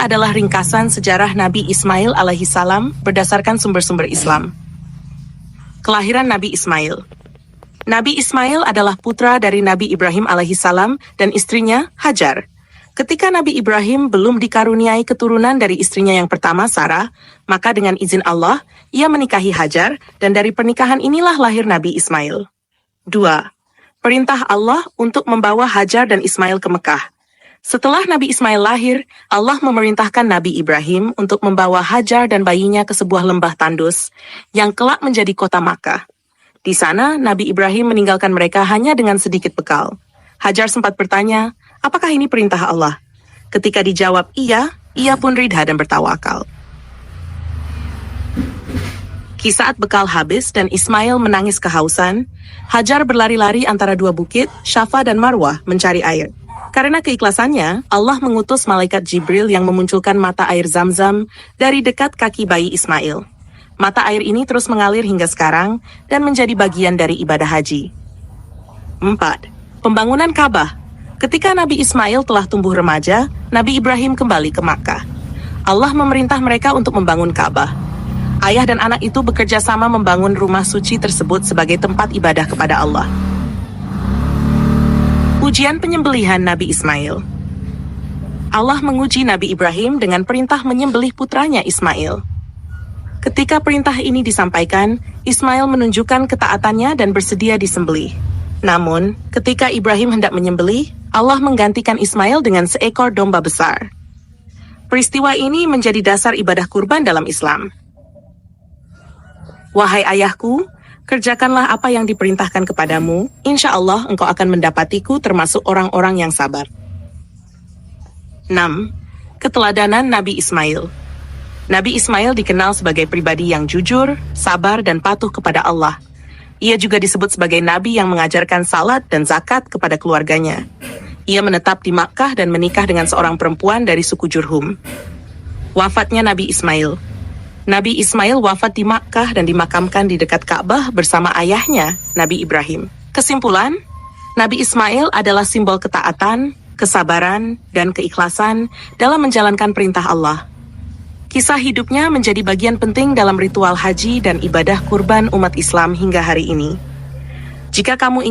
adalah ringkasan sejarah Nabi Ismail alaihissalam berdasarkan sumber-sumber Islam. Kelahiran Nabi Ismail. Nabi Ismail adalah putra dari Nabi Ibrahim alaihissalam dan istrinya Hajar. Ketika Nabi Ibrahim belum dikaruniai keturunan dari istrinya yang pertama, Sarah, maka dengan izin Allah, ia menikahi Hajar, dan dari pernikahan inilah lahir Nabi Ismail. 2. Perintah Allah untuk membawa Hajar dan Ismail ke Mekah. Setelah Nabi Ismail lahir, Allah memerintahkan Nabi Ibrahim untuk membawa Hajar dan bayinya ke sebuah lembah tandus yang kelak menjadi kota Makkah. Di sana, Nabi Ibrahim meninggalkan mereka hanya dengan sedikit bekal. Hajar sempat bertanya, apakah ini perintah Allah? Ketika dijawab iya, ia pun ridha dan bertawakal. Saat bekal habis dan Ismail menangis kehausan, Hajar berlari-lari antara dua bukit, Syafa dan Marwah, mencari air. Karena keikhlasannya, Allah mengutus malaikat Jibril yang memunculkan mata air Zam-Zam dari dekat kaki bayi Ismail. Mata air ini terus mengalir hingga sekarang dan menjadi bagian dari ibadah haji. 4. Pembangunan Ka'bah. Ketika Nabi Ismail telah tumbuh remaja, Nabi Ibrahim kembali ke Makkah. Allah memerintah mereka untuk membangun Ka'bah. Ayah dan anak itu bekerja sama membangun rumah suci tersebut sebagai tempat ibadah kepada Allah. Ujian penyembelihan Nabi Ismail. Allah menguji Nabi Ibrahim dengan perintah menyembelih putranya Ismail. Ketika perintah ini disampaikan, Ismail menunjukkan ketaatannya dan bersedia disembelih. Namun, ketika Ibrahim hendak menyembelih, Allah menggantikan Ismail dengan seekor domba besar. Peristiwa ini menjadi dasar ibadah kurban dalam Islam. Wahai ayahku, kerjakanlah apa yang diperintahkan kepadamu, insya Allah engkau akan mendapatiku termasuk orang-orang yang sabar. 6. Keteladanan Nabi Ismail. Nabi Ismail dikenal sebagai pribadi yang jujur, sabar, dan patuh kepada Allah. Ia juga disebut sebagai nabi yang mengajarkan salat dan zakat kepada keluarganya. Ia menetap di Makkah dan menikah dengan seorang perempuan dari suku Jurhum. Wafatnya Nabi Ismail. Nabi Ismail wafat di Makkah dan dimakamkan di dekat Ka'bah bersama ayahnya, Nabi Ibrahim. Kesimpulan, Nabi Ismail adalah simbol ketaatan, kesabaran, dan keikhlasan dalam menjalankan perintah Allah. Kisah hidupnya menjadi bagian penting dalam ritual haji dan ibadah kurban umat Islam hingga hari ini. Jika kamu